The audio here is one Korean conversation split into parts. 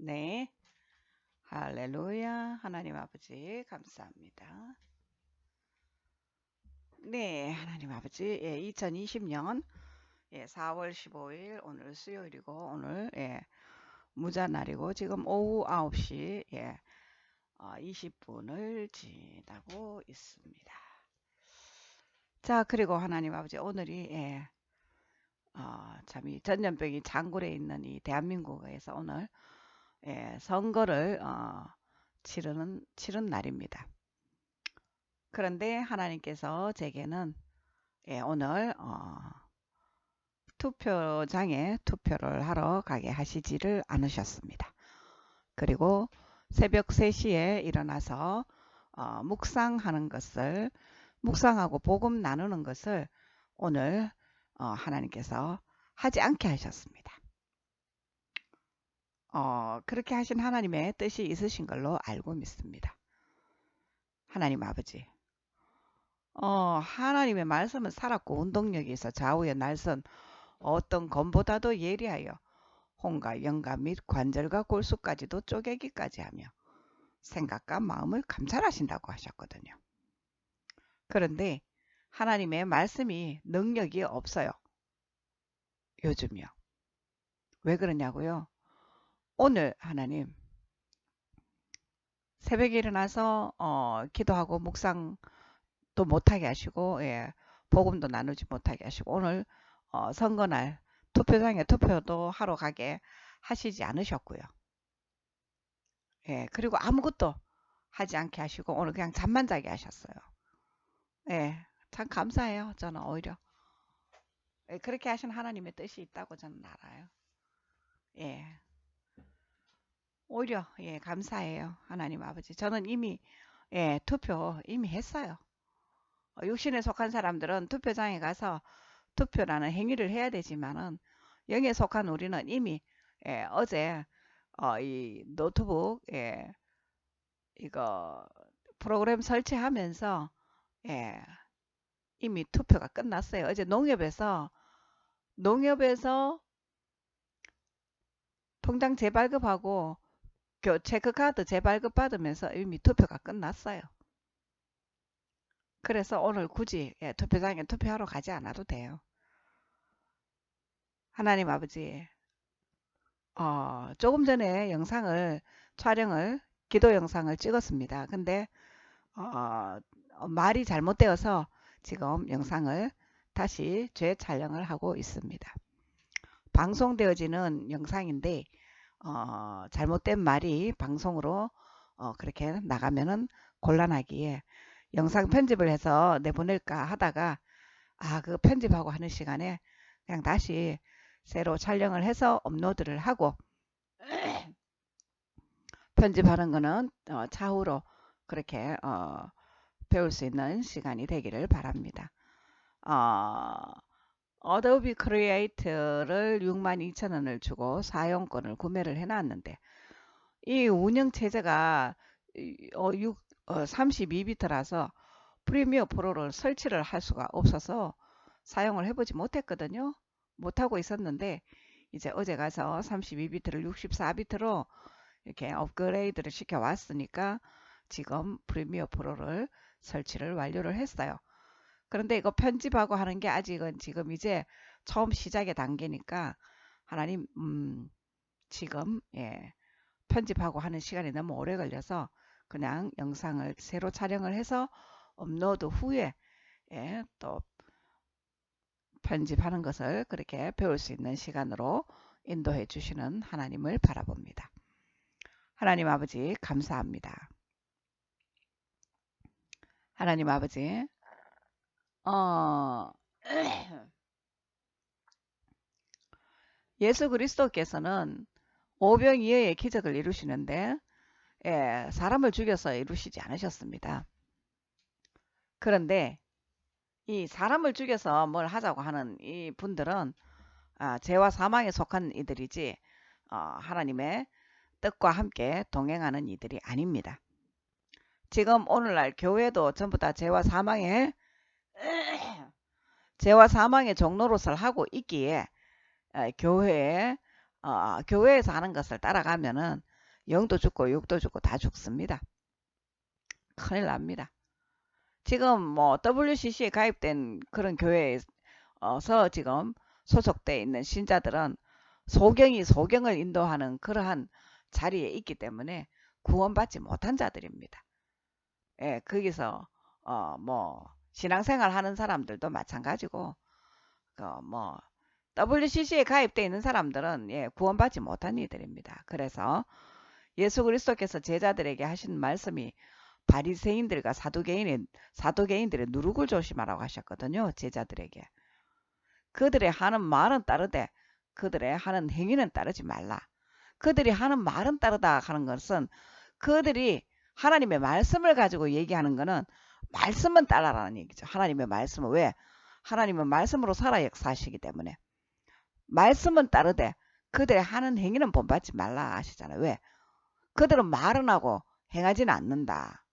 네. 할렐루야. 하나님 아버지, 감사합니다. 네, 하나님 아버지, 2020년 4월 15일, 오늘 수요일이고, 오늘 무자날이고, 지금 오후 9시 20분을 지나고 있습니다. 자, 그리고 하나님 아버지, 오늘이 참 이 전염병이 장굴에 있는 이 대한민국에서 오늘 선거를 치른 날입니다. 그런데 하나님께서 제게는 오늘 투표장에 투표를 하러 가게 하시지를 않으셨습니다. 그리고 새벽 3시에 일어나서 묵상하는 것을 묵상하고 복음 나누는 것을 오늘 하나님께서 하지 않게 하셨습니다. 그렇게 하신 하나님의 뜻이 있으신 걸로 알고 믿습니다. 하나님 아버지, 하나님의 말씀은 살았고 운동력이 있어 좌우의 날선 어떤 검보다도 예리하여 혼과 영과 및 관절과 골수까지도 쪼개기까지 하며 생각과 마음을 감찰하신다고 하셨거든요. 그런데 하나님의 말씀이 능력이 없어요. 요즘요. 왜 그러냐고요? 오늘 하나님 새벽에 일어나서 기도하고 묵상도 못하게 하시고 복음도 나누지 못하게 하시고 오늘 선거날 투표장에 투표도 하러 가게 하시지 않으셨고요. 그리고 아무것도 하지 않게 하시고 오늘 그냥 잠만 자게 하셨어요. 참 감사해요. 저는 오히려 그렇게 하신 하나님의 뜻이 있다고 저는 알아요. 예, 오히려 감사해요. 하나님 아버지. 저는 이미 투표 이미 했어요. 육신에 속한 사람들은 투표장에 가서 투표라는 행위를 해야 되지만은 영에 속한 우리는 이미 어제 이 노트북 이거 프로그램 설치하면서 예, 이미 투표가 끝났어요. 어제 농협에서 통장 재발급하고 체크카드 재발급 받으면서 이미 투표가 끝났어요. 그래서 오늘 굳이 투표장에 투표하러 가지 않아도 돼요. 하나님 아버지, 조금 전에 기도 영상을 찍었습니다. 근데 말이 잘못되어서 지금 영상을 다시 재촬영을 하고 있습니다. 방송되어지는 영상인데 잘못된 말이 방송으로 그렇게 나가면은 곤란하기에 영상 편집을 해서 내보낼까 하다가 그 편집하고 하는 시간에 그냥 다시 새로 촬영을 해서 업로드를 하고 편집하는 거는 차후로 그렇게 배울 수 있는 시간이 되기를 바랍니다. 어도비 크리에이터를 62,000원을 주고 사용권을 구매를 해놨는데 이 운영체제가 32비트라서 프리미어 프로를 설치를 할 수가 없어서 사용을 해보지 못했거든요. 못하고 있었는데 이제 어제 가서 32비트를 64비트로 이렇게 업그레이드를 시켜 왔으니까 지금 프리미어 프로를 설치를 완료를 했어요. 그런데 이거 편집하고 하는 게 아직은 지금 이제 처음 시작의 단계니까 하나님 지금 편집하고 하는 시간이 너무 오래 걸려서 그냥 영상을 새로 촬영을 해서 업로드 후에 또 편집하는 것을 그렇게 배울 수 있는 시간으로 인도해 주시는 하나님을 바라봅니다. 하나님 아버지 감사합니다. 하나님 아버지 예수 그리스도께서는 오병이어의 기적을 이루시는데 사람을 죽여서 이루시지 않으셨습니다. 그런데 이 사람을 죽여서 뭘 하자고 하는 이 분들은 죄와 사망에 속한 이들이지 하나님의 뜻과 함께 동행하는 이들이 아닙니다. 지금 오늘날 교회도 전부 다 죄와 사망의 종로로서 하고 있기에 교회에서 하는 것을 따라가면은 영도 죽고 육도 죽고 다 죽습니다. 큰일 납니다. 지금 뭐 WCC에 가입된 그런 교회에서 지금 소속돼 있는 신자들은 소경이 소경을 인도하는 그러한 자리에 있기 때문에 구원받지 못한 자들입니다. 예, 거기서 뭐 신앙생활 하는 사람들도 마찬가지고 뭐 WCC에 가입돼 있는 사람들은 예, 구원받지 못한 이들입니다. 그래서 예수 그리스도께서 제자들에게 하신 말씀이 바리새인들과 사도개인들의 누룩을 조심하라고 하셨거든요. 제자들에게. 그들의 하는 말은 따르되 그들의 하는 행위는 따르지 말라. 그들이 하는 말은 따르다 하는 것은 그들이 하나님의 말씀을 가지고 얘기하는 것은 말씀은 따라라는 얘기죠. 하나님의 말씀은 왜? 하나님은 말씀으로 살아 역사하시기 때문에. 말씀은 따르되 그들의 하는 행위는 본받지 말라 하시잖아요. 왜? 그들은 말은 하고 행하지는 않는다.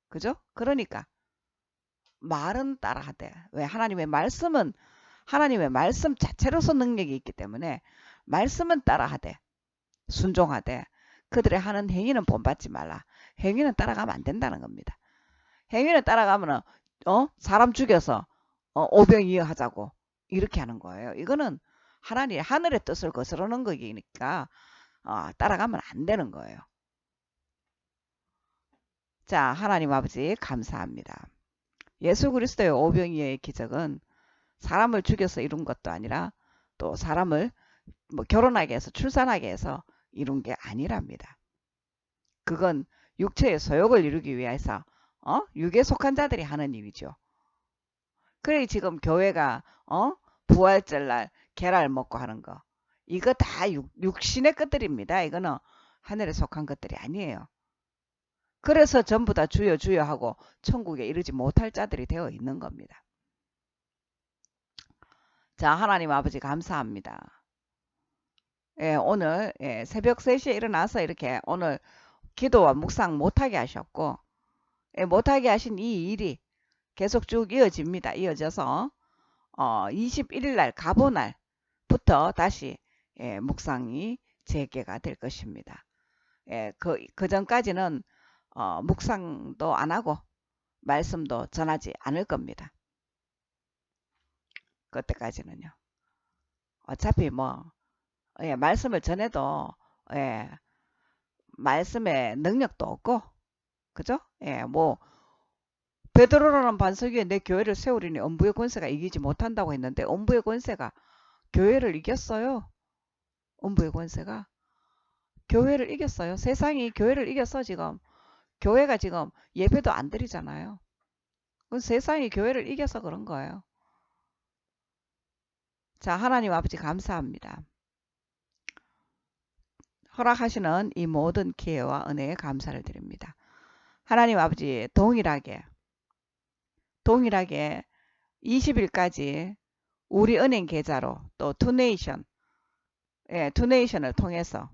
그죠? 그러니까 말은 따라하되 왜? 하나님의 말씀 자체로서 능력이 있기 때문에 말씀은 따라하되 순종하되 그들의 하는 행위는 본받지 말라. 행위는 따라가면 안 된다는 겁니다. 행위는 따라가면 사람 죽여서 오병이어하자고 이렇게 하는 거예요. 이거는 하늘의 뜻을 거스르는 거니까 따라가면 안 되는 거예요. 자, 하나님 아버지 감사합니다. 예수 그리스도의 오병이어의 기적은 사람을 죽여서 이룬 것도 아니라 또 사람을 뭐 결혼하게 해서 출산하게 해서 이룬 게 아니랍니다. 그건 육체의 소욕을 이루기 위해서 육에 속한 자들이 하는 일이죠. 그래 지금 교회가 부활절날 계랄 먹고 하는 거 이거 다 육신의 것들입니다. 이거는 하늘에 속한 것들이 아니에요. 그래서 전부 다 주여 주여 하고 천국에 이르지 못할 자들이 되어 있는 겁니다. 자, 하나님 아버지 감사합니다. 예, 오늘 새벽 3시에 일어나서 이렇게 오늘 기도와 묵상 못하게 하셨고 못하게 하신 이 일이 계속 쭉 이어집니다. 이어져서 21일 날 가보날부터 다시 묵상이 재개가 될 것입니다. 그 전까지는 묵상도 안 하고 말씀도 전하지 않을 겁니다. 그때까지는요. 어차피 뭐 말씀을 전해도 말씀의 능력도 없고 그죠? 뭐 베드로라는 반석 위에 내 교회를 세우리니 엄부의 권세가 이기지 못한다고 했는데 엄부의 권세가 교회를 이겼어요. 엄부의 권세가 교회를 이겼어요. 세상이 교회를 이겼어 지금. 교회가 지금 예배도 안 드리잖아요. 그건 세상이 교회를 이겨서 그런 거예요. 자, 하나님 아버지 감사합니다. 허락하시는 이 모든 기회와 은혜에 감사를 드립니다. 하나님 아버지 동일하게 20일까지 우리 은행 계좌로 또 투네이션을 통해서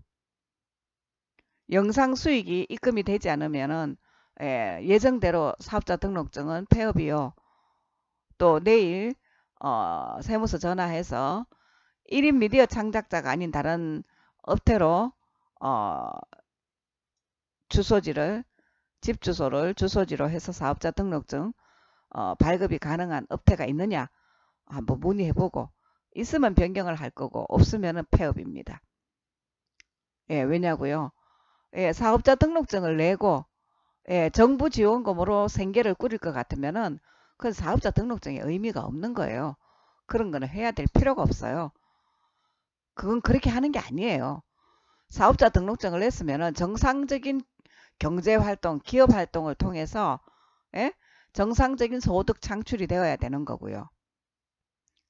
영상 수익이 입금이 되지 않으면은 예정대로 사업자 등록증은 폐업이요. 또 내일 세무서 전화해서 1인 미디어 창작자가 아닌 다른 업태로 집 주소를 주소지로 해서 사업자 등록증 발급이 가능한 업태가 있느냐 한번 문의해보고 있으면 변경을 할 거고 없으면 폐업입니다. 왜냐고요? 사업자 등록증을 내고 정부 지원금으로 생계를 꾸릴 것 같으면은 그건 사업자 등록증에 의미가 없는 거예요. 그런 거는 해야 될 필요가 없어요. 그건 그렇게 하는 게 아니에요. 사업자 등록증을 냈으면은 정상적인 경제활동, 기업활동을 통해서 정상적인 소득 창출이 되어야 되는 거고요.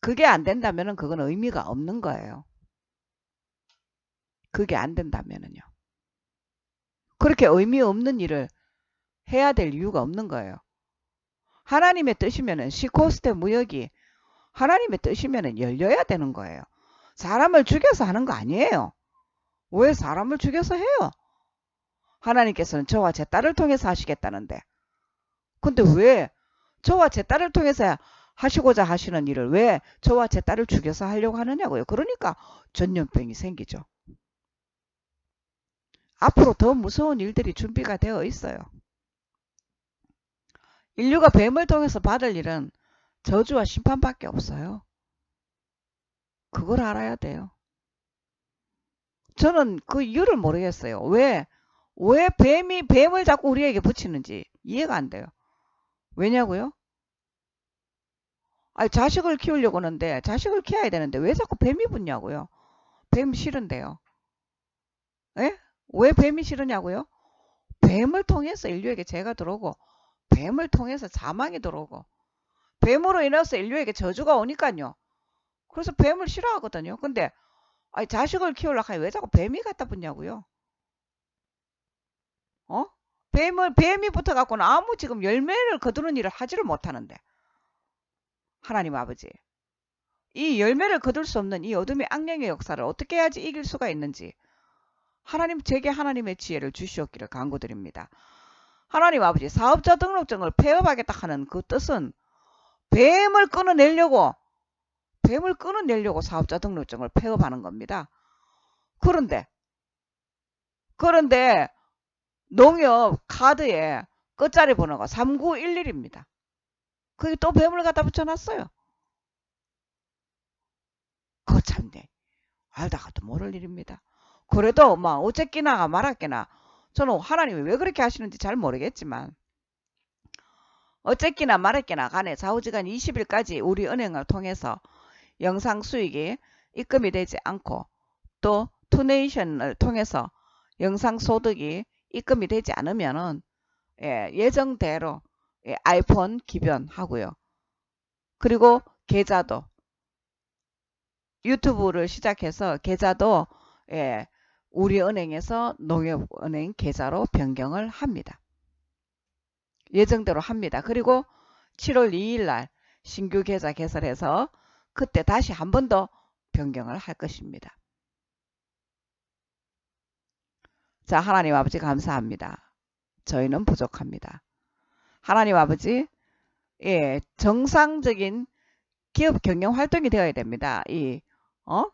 그게 안 된다면은 그건 의미가 없는 거예요. 그게 안 된다면은요. 그렇게 의미 없는 일을 해야 될 이유가 없는 거예요. 하나님의 뜻이면은 시코스테 무역이 하나님의 뜻이면은 열려야 되는 거예요. 사람을 죽여서 하는 거 아니에요. 왜 사람을 죽여서 해요? 하나님께서는 저와 제 딸을 통해서 하시겠다는데. 근데 왜 저와 제 딸을 통해서 하시고자 하시는 일을 왜 저와 제 딸을 죽여서 하려고 하느냐고요. 그러니까 전염병이 생기죠. 앞으로 더 무서운 일들이 준비가 되어 있어요. 인류가 뱀을 통해서 받을 일은 저주와 심판밖에 없어요. 그걸 알아야 돼요. 저는 그 이유를 모르겠어요. 왜 뱀을 자꾸 우리에게 붙이는지 이해가 안 돼요. 왜냐고요? 아니, 자식을 키우려고 하는데, 자식을 키워야 되는데, 왜 자꾸 뱀이 붙냐고요? 뱀 싫은데요. 예? 왜 뱀이 싫으냐고요? 뱀을 통해서 인류에게 죄가 들어오고, 뱀을 통해서 사망이 들어오고, 뱀으로 인해서 인류에게 저주가 오니까요. 그래서 뱀을 싫어하거든요. 근데, 아니, 자식을 키우려고 하니 왜 자꾸 뱀이 갖다 붙냐고요? 어? 뱀이 붙어갖고는 아무 지금 열매를 거두는 일을 하지를 못하는데. 하나님 아버지. 이 열매를 거둘 수 없는 이 어둠의 악령의 역사를 어떻게 해야지 이길 수가 있는지 제게 하나님의 지혜를 주시옵기를 간구드립니다. 하나님 아버지, 사업자 등록증을 폐업하겠다 하는 그 뜻은 뱀을 끊어내려고 사업자 등록증을 폐업하는 겁니다. 그런데 농협 카드에 끝자리 번호가 3911입니다. 그게 또 뱀을 갖다 붙여놨어요. 그거 참네. 알다가도 모를 일입니다. 그래도 막 어쨌기나 말았기나 저는 하나님이 왜 그렇게 하시는지 잘 모르겠지만 어쨌기나 말했기나 간에 좌우지간 20일까지 우리 은행을 통해서 영상 수익이 입금이 되지 않고 또 투네이션을 통해서 영상 소득이 입금이 되지 않으면은 예정대로 아이폰 기변하고요. 그리고 계좌도 유튜브를 시작해서 계좌도 우리은행에서 농협은행 계좌로 변경을 합니다. 예정대로 합니다. 그리고 7월 2일 날 신규 계좌 개설해서 그때 다시 한 번 더 변경을 할 것입니다. 자, 하나님 아버지 감사합니다. 저희는 부족합니다. 하나님 아버지, 정상적인 기업 경영 활동이 되어야 됩니다. 어?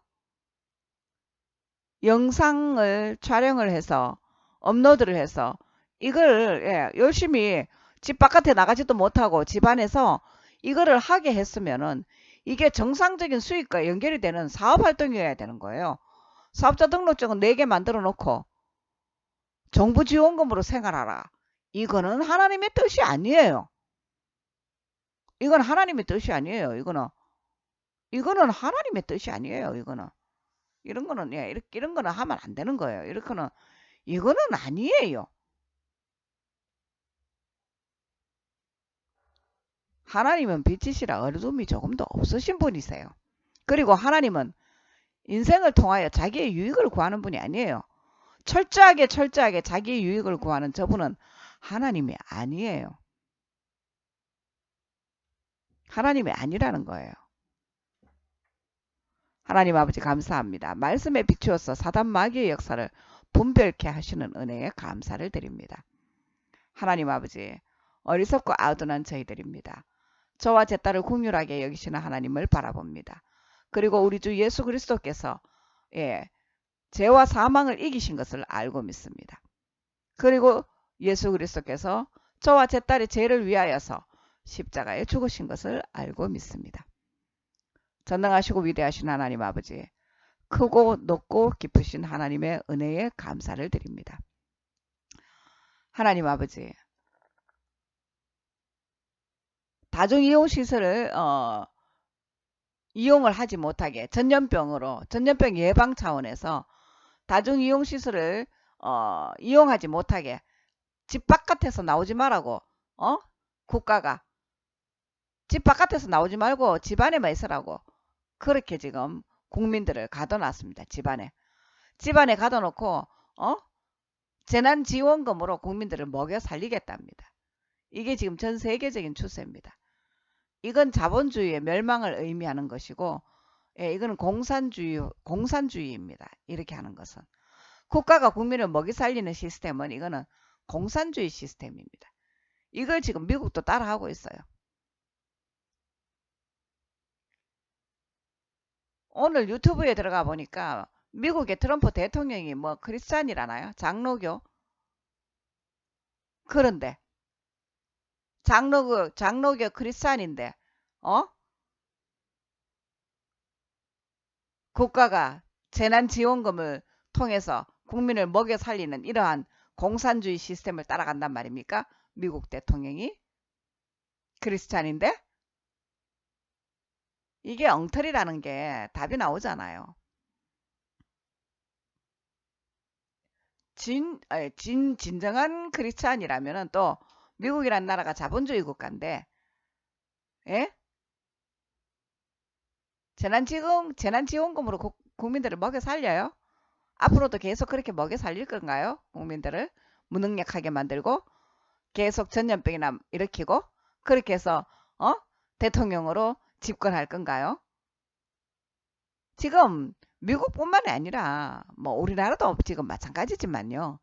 영상을 촬영을 해서 업로드를 해서 이걸 열심히 집 바깥에 나가지도 못하고 집안에서 이거를 하게 했으면은 이게 정상적인 수익과 연결이 되는 사업 활동이어야 되는 거예요. 사업자 등록증은 4개 만들어 놓고 정부 지원금으로 생활하라. 이거는 하나님의 뜻이 아니에요. 이건 하나님의 뜻이 아니에요. 이거는 하나님의 뜻이 아니에요. 이런 거는 이런 거는 하면 안 되는 거예요. 이거는 아니에요. 하나님은 빛이시라 어둠이 조금도 없으신 분이세요. 그리고 하나님은 인생을 통하여 자기의 유익을 구하는 분이 아니에요. 철저하게 자기의 유익을 구하는 저분은 하나님이 아니에요. 하나님이 아니라는 거예요. 하나님 아버지 감사합니다. 말씀에 비추어서 사단 마귀의 역사를 분별케 하시는 은혜에 감사를 드립니다. 하나님 아버지, 어리석고 아둔한 저희들입니다. 저와 제 딸을 긍휼하게 여기시는 하나님을 바라봅니다. 그리고 우리 주 예수 그리스도께서 죄와 사망을 이기신 것을 알고 믿습니다. 그리고 예수 그리스도께서 저와 제 딸의 죄를 위하여서 십자가에 죽으신 것을 알고 믿습니다. 전능하시고 위대하신 하나님 아버지, 크고 높고 깊으신 하나님의 은혜에 감사를 드립니다. 하나님 아버지, 다중이용시설을 이용을 하지 못하게 전염병 예방 차원에서 다중이용시설을 이용하지 못하게 집 바깥에서 나오지 말라고 국가가 집 바깥에서 나오지 말고 집 안에만 있으라고 그렇게 지금 국민들을 가둬놨습니다. 집안에 가둬놓고 재난지원금으로 국민들을 먹여 살리겠답니다. 이게 지금 전 세계적인 추세입니다. 이건 자본주의의 멸망을 의미하는 것이고 이거는 공산주의입니다. 이렇게 하는 것은. 국가가 국민을 먹이 살리는 시스템은 이거는 공산주의 시스템입니다. 이걸 지금 미국도 따라하고 있어요. 오늘 유튜브에 들어가 보니까 미국의 트럼프 대통령이 뭐 크리스찬이라나요? 장로교? 그런데 장로교 크리스찬인데 어? 국가가 재난지원금을 통해서 국민을 먹여 살리는 이러한 공산주의 시스템을 따라간단 말입니까? 미국 대통령이 크리스찬인데 이게 엉터리라는 게 답이 나오잖아요. 진정한 크리스찬이라면은 또 미국이란 나라가 자본주의 국가인데, 예? 재난지원금으로 국민들을 먹여 살려요? 앞으로도 계속 그렇게 먹여 살릴 건가요? 국민들을 무능력하게 만들고 계속 전염병이나 일으키고 그렇게 해서 대통령으로 집권할 건가요? 지금 미국뿐만이 아니라 뭐 우리나라도 지금 마찬가지지만요.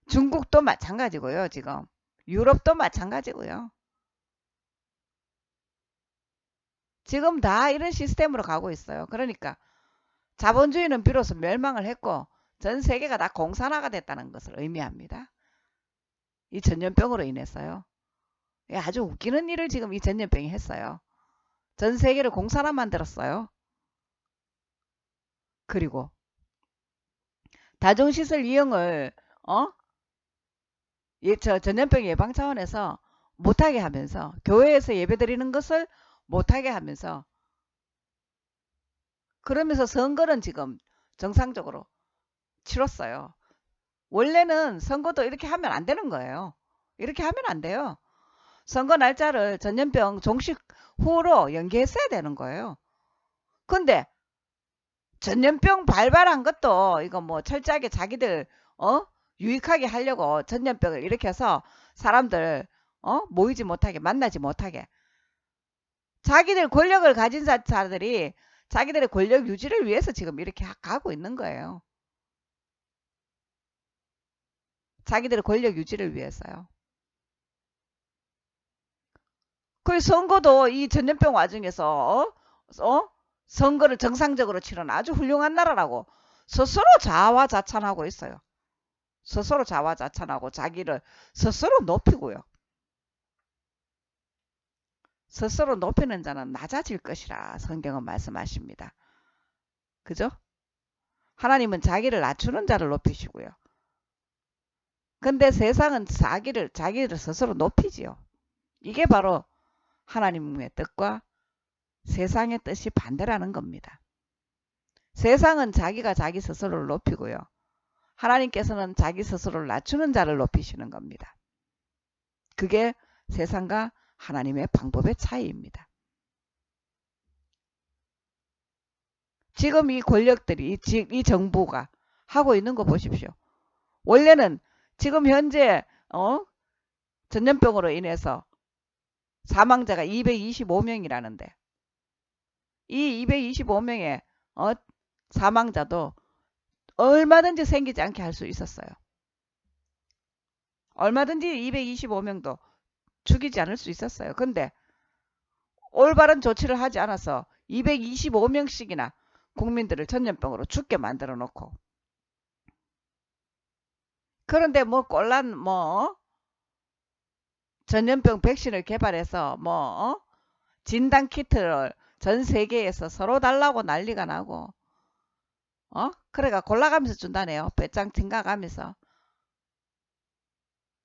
중국도 마찬가지고요. 지금 유럽도 마찬가지고요. 지금 다 이런 시스템으로 가고 있어요. 그러니까 자본주의는 비로소 멸망을 했고 전 세계가 다 공산화가 됐다는 것을 의미합니다. 이 전염병으로 인해서요. 예, 아주 웃기는 일을 지금 이 전염병이 했어요. 전 세계를 공산화 만들었어요. 그리고 다중시설 이용을 전염병 예방 차원에서 못하게 하면서 교회에서 예배드리는 것을 못하게 하면서 그러면서 선거는 지금 정상적으로 치렀어요. 원래는 선거도 이렇게 하면 안 되는 거예요. 이렇게 하면 안 돼요. 선거 날짜를 전염병 종식 후로 연기했어야 되는 거예요. 근데 전염병 발발한 것도 이거 뭐 철저하게 자기들 유익하게 하려고 전염병을 일으켜서 사람들 모이지 못하게 만나지 못하게 자기들 권력을 가진 자들이 자기들의 권력 유지를 위해서 지금 이렇게 가고 있는 거예요. 자기들의 권력 유지를 위해서요. 그 선거도 이 전염병 와중에서 선거를 정상적으로 치른 아주 훌륭한 나라라고 스스로 자화자찬하고 있어요. 스스로 자화자찬하고 자기를 스스로 높이고요. 스스로 높이는 자는 낮아질 것이라 성경은 말씀하십니다. 그죠? 하나님은 자기를 낮추는 자를 높이시고요. 근데 세상은 자기를 스스로 높이지요. 이게 바로 하나님의 뜻과 세상의 뜻이 반대라는 겁니다. 세상은 자기가 자기 스스로를 높이고요. 하나님께서는 자기 스스로를 낮추는 자를 높이시는 겁니다. 그게 세상과 하나님의 방법의 차이입니다. 지금 이 권력들이 이 정부가 하고 있는 거 보십시오. 원래는 지금 현재 전염병으로 인해서 사망자가 225명이라는데 이 225명의 사망자도 얼마든지 생기지 않게 할 수 있었어요. 얼마든지 225명도 죽이지 않을 수 있었어요. 근데 올바른 조치를 하지 않아서 225명씩이나 국민들을 전염병으로 죽게 만들어 놓고 그런데 뭐 꼴난 전염병 백신을 개발해서 진단 키트를 전 세계에서 서로 달라고 난리가 나고 그래가 골라가면서 준다네요. 배짱 튕가가면서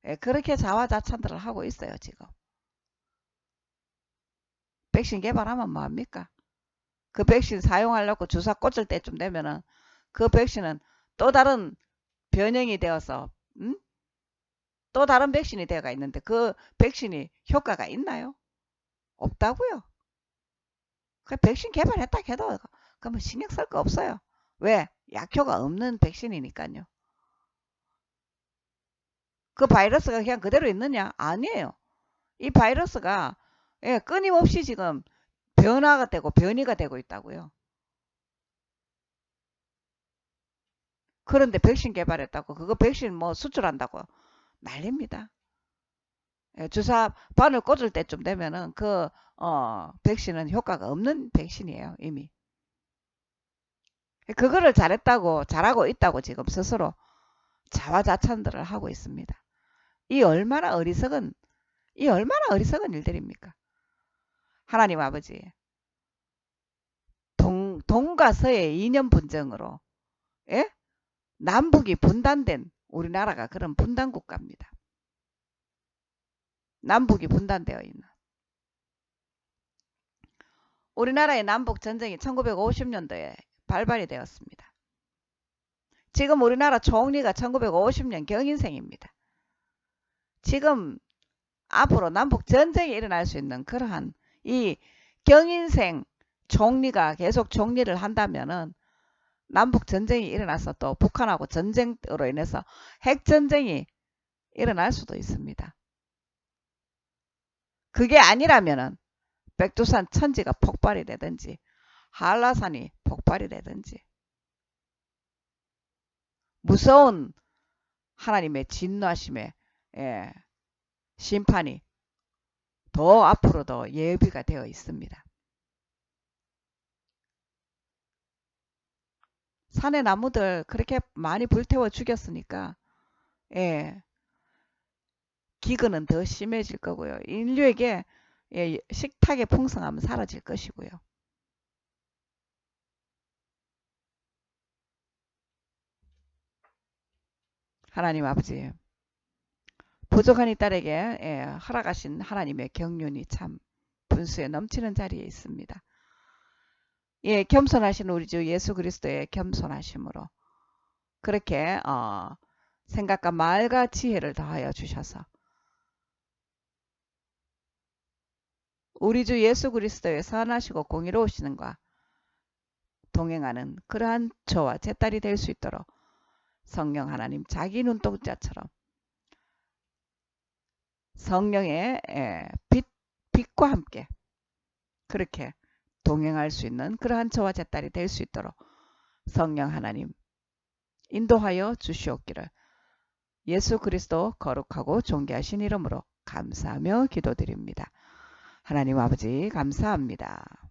예, 그렇게 자화자찬들을 하고 있어요. 지금 백신 개발하면 뭐합니까? 그 백신 사용하려고 주사 꽂을 때쯤 되면은 그 백신은 또 다른 변형이 되어서 또 다른 백신이 되어가 있는데 그 백신이 효과가 있나요? 없다고요. 그 백신 개발했다 해도 그러면 신경 쓸 거 없어요. 왜? 약효가 없는 백신이니까요. 그 바이러스가 그냥 그대로 있느냐? 아니에요. 이 바이러스가 예, 끊임없이 지금 변화가 되고 변이가 되고 있다고요. 그런데 백신 개발했다고 그거 백신 뭐 수출한다고 난립니다. 예, 주사 바늘 꽂을 때쯤 되면은 백신은 효과가 없는 백신이에요. 이미. 그거를 잘했다고, 잘하고 있다고 지금 스스로 자화자찬들을 하고 있습니다. 이 얼마나 어리석은, 이 얼마나 어리석은 일들입니까? 하나님 아버지, 동과 서의 이념 분쟁으로, 예? 남북이 분단된 우리나라가 그런 분단 국가입니다. 남북이 분단되어 있는. 우리나라의 남북 전쟁이 1950년도에 발발이 되었습니다. 지금 우리나라 총리가 1950년 경인생입니다. 지금 앞으로 남북 전쟁이 일어날 수 있는 그러한 이 경인생 총리가 계속 총리를 한다면은 남북 전쟁이 일어나서 또 북한하고 전쟁으로 인해서 핵 전쟁이 일어날 수도 있습니다. 그게 아니라면은 백두산 천지가 폭발이 되든지 한라산이 폭발이 되든지 무서운 하나님의 진노하심의 심판이 더 앞으로도 예비가 되어 있습니다. 산의 나무들 그렇게 많이 불태워 죽였으니까 기근은 더 심해질 거고요. 인류에게 식탁의 풍성함은 사라질 것이고요. 하나님 아버지, 부족한 이 딸에게 허락하신 하나님의 경륜이 참 분수에 넘치는 자리에 있습니다. 겸손하신 우리 주 예수 그리스도의 겸손하심으로 그렇게 생각과 말과 지혜를 더하여 주셔서 우리 주 예수 그리스도의 선하시고 공의로우시는과 동행하는 그러한 저와 제 딸이 될 수 있도록 성령 하나님 자기 눈동자처럼 성령의 빛과 함께 그렇게 동행할 수 있는 그러한 저와 제 딸이 될 수 있도록 성령 하나님 인도하여 주시옵기를 예수 그리스도 거룩하고 존귀하신 이름으로 감사하며 기도드립니다. 하나님 아버지 감사합니다.